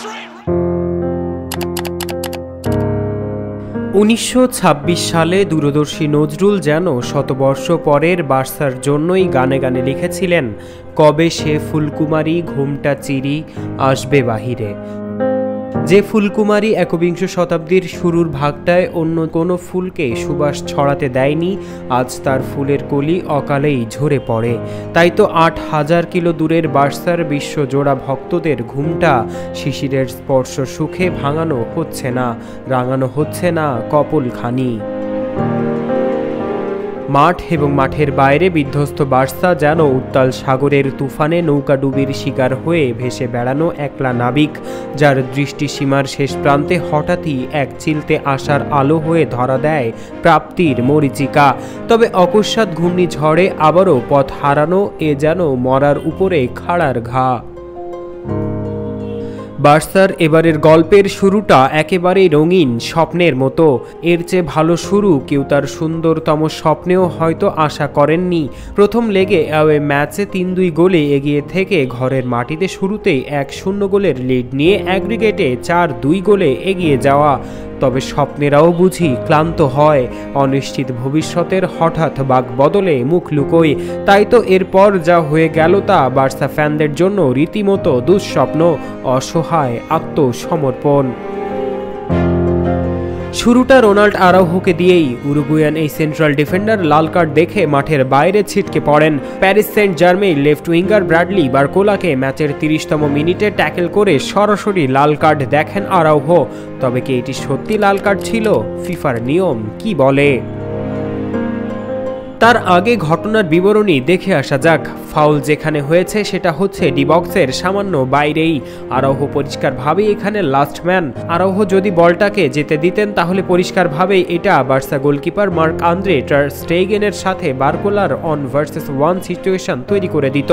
1926 সালে দূরদর্শী নজরুল যেন শতবর্ষ পরের বার্সার জন্যই গানে গানে লিখেছিলেন, কবে সে ফুলকুমারী ঘুমটা চিরি আসবে বাহিরে। যে ফুলকুমারী একবিংশ শতাব্দীর শুরুর ভাগটায় অন্য কোনো ফুলকে সুবাস ছড়াতে দেয়নি, আজ তার ফুলের কলি অকালেই ঝরে পড়ে। তাই তো 8,000 কিলো দূরের বার্সার বিশ্বজোড়া ভক্তদের ঘুমটা শিশিরের স্পর্শ সুখে ভাঙানো হচ্ছে না, রাঙানো হচ্ছে না কপলখানি। মাঠ এবং মাঠের বাইরে বিধ্বস্ত বার্সা যেন উত্তাল সাগরের তুফানে নৌকাডুবির শিকার হয়ে ভেসে বেড়ানো একলা নাবিক, যার দৃষ্টিসীমার শেষ প্রান্তে হঠাৎই এক চিলতে আসার আলো হয়ে ধরা দেয় প্রাপ্তির মরীচিকা। তবে অকস্মাৎ ঘূর্ণিঝড়ে আবারও পথ হারানো এ যেন মরার উপরে খাড়ার ঘা। বার্সার এবারের গল্পের শুরুটা একেবারেই রঙিন স্বপ্নের মতো। এর চেয়ে ভালো শুরু কেউ তার সুন্দরতম স্বপ্নেও হয়তো আশা করেননি। প্রথম লেগে অ্যাওয়ে ম্যাচে 3-2 গোলে এগিয়ে থেকে ঘরের মাটিতে শুরুতেই 1-0 গোলের লিড নিয়ে অ্যাগ্রিগেটে 4-2 গোলে এগিয়ে যাওয়া। তবে স্বপ্নেরাও বুঝি ক্লান্ত হয়, অনিশ্চিত ভবিষ্যতের হঠাৎ বাক বদলে মুখ লুকোয়। তাই তো এরপর যা হয়ে গেল তা বার্সা ফ্যানদের জন্য রীতিমতো দুঃস্বপ্ন, অসহায় আত্মসমর্পণ। শুরুটা রোনাল্ড আরাউহোকে দিয়েই। উরুগুয়ান এই সেন্ট্রাল ডিফেন্ডার লাল কার্ড দেখে মাঠের বাইরে ছিটকে পড়েন। Paris Saint Germain left winger Bradley বারকোলাকে ম্যাচের 30তম মিনিটে ট্যাকেল করে সরাসরি লাল কার্ড দেখেন আরাউহো। তবে কি এটি সত্যি লাল কার্ড ছিল? ফিফার নিয়ম কি বলে? তার আগে ঘটনার বিবরণী দেখে আসা যাক। ফাউল যেখানে হয়েছে সেটা হচ্ছে ডি বক্সের সামান্য বাইরেই। আরাউহো পরিষ্কারভাবেই এখানে লাস্ট ম্যান। আরাউহো যদি বলটাকে যেতে দিতেন তাহলে পরিষ্কারভাবেই এটা বার্সা গোলকিপার মার্ক আন্দ্রে টার স্টেগেনের সাথে বারকোলার 1 ভার্সেস 1 সিচুয়েশন তৈরি করে দিত।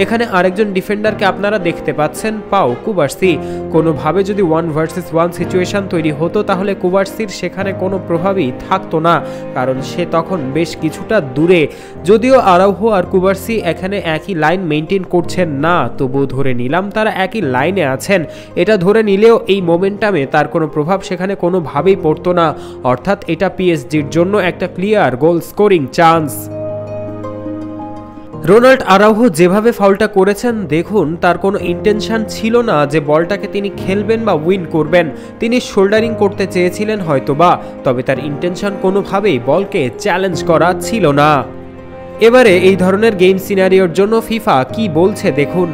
এখানে আরেকজন ডিফেন্ডারকে আপনারা দেখতে পাচ্ছেন, পাও কুবার্সি। কোনোভাবে যদি 1 ভার্সেস 1 সিচুয়েশন তৈরি হতো তাহলে কুবার্সির সেখানে কোনো প্রভাবই থাকতো না, কারণ সে তখন বেশ কিছুটা দূরে। যদিও আরাউহো আর কুবার্সি এখানে একই লাইন মেইনটেইন করছেন না, তবুও ধরে নিলাম তারা একই লাইনে আছেন। এটা ধরে নিলেও এই মোমেন্টামে তার কোনো প্রভাব সেখানে কোনোভাবেই পড়তো না। অর্থাৎ এটা পিএসজির জন্য একটা clear goal scoring chance. Ronald Araujo যেভাবে ফাউলটা করেছেন দেখুন, তার কোনো ইন্টেনশন ছিল না যে বলটাকে তিনি খেলবেন বা উইন করবেন। তিনি শোল্ডারিং করতে চেয়েছিলেন হয়তোবা, তবে তার ইন্টেনশন কোনোভাবেই বলকে চ্যালেঞ্জ করা ছিল না। এবারে এই ধরনের গেম সিনারিওর জন্য ফিফা কি বলছে দেখুন।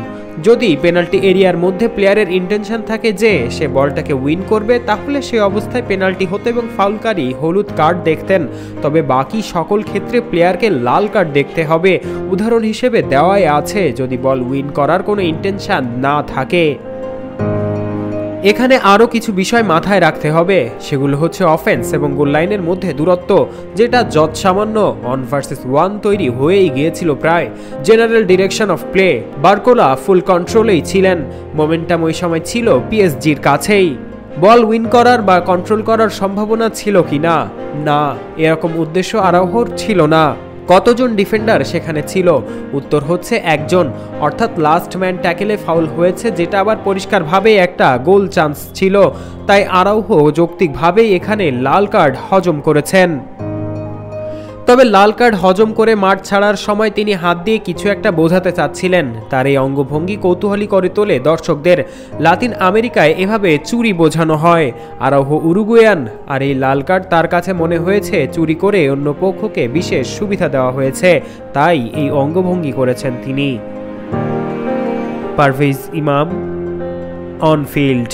যদি পেনাল্টি এরিয়ার মধ্যে প্লেয়ারের ইন্টেনশন থাকে যে সে বলটাকে উইন করবে, তাহলে সে অবস্থায় পেনাল্টি হতো এবং ফাউলকারী হলুদ কার্ড দেখতেন। তবে বাকি সকল ক্ষেত্রে প্লেয়ারকে লাল কার্ড দেখতে হবে। উদাহরণ হিসেবে দেওয়াই আছে যদি বল উইন করার কোনো ইন্টেনশন না থাকে। এখানে আরও কিছু বিষয় মাথায় রাখতে হবে, সেগুলো হচ্ছে অফেন্স এবং গোল লাইনের মধ্যে দূরত্ব, যেটা যৎসামান্য 1 ভার্সেস 1 তৈরি হয়েই গিয়েছিল প্রায়। General direction of play, Barcola full কন্ট্রোলেই ছিলেন। মোমেন্টাম ওই সময় ছিল পিএসজির কাছেই। বল উইন করার বা কন্ট্রোল করার সম্ভাবনা ছিল কি না? না, এরকম উদ্দেশ্য আরাউহোর ছিল না। কতজন ডিফেন্ডার সেখানে ছিল? উত্তর হচ্ছে একজন, অর্থাৎ লাস্ট ম্যান ট্যাকেলে ফাউল হয়েছে, যেটা আবার পরিষ্কারভাবেই একটা গোল চান্স ছিল। তাই আরাউহো যৌক্তিকভাবেই এখানে লাল কার্ড হজম করেছেন। তবে লাল কার্ড হজম করে মাঠ ছাড়ার সময় তিনি হাত দিয়ে কিছু একটা বোঝাতে চাচ্ছিলেন। তার এই অঙ্গভঙ্গি কৌতূহলী করে তোলে দর্শকদের। লাতিন আমেরিকায় এভাবে চুরি বোঝানো হয়। আরাউহো উরুগুয়ান, আর এই লাল কার্ড তার কাছে মনে হয়েছে চুরি করে অন্য পক্ষকে বিশেষ সুবিধা দেওয়া হয়েছে, তাই এই অঙ্গভঙ্গি করেছেন তিনি। পারভেজ ইমাম, অন ফিল্ড।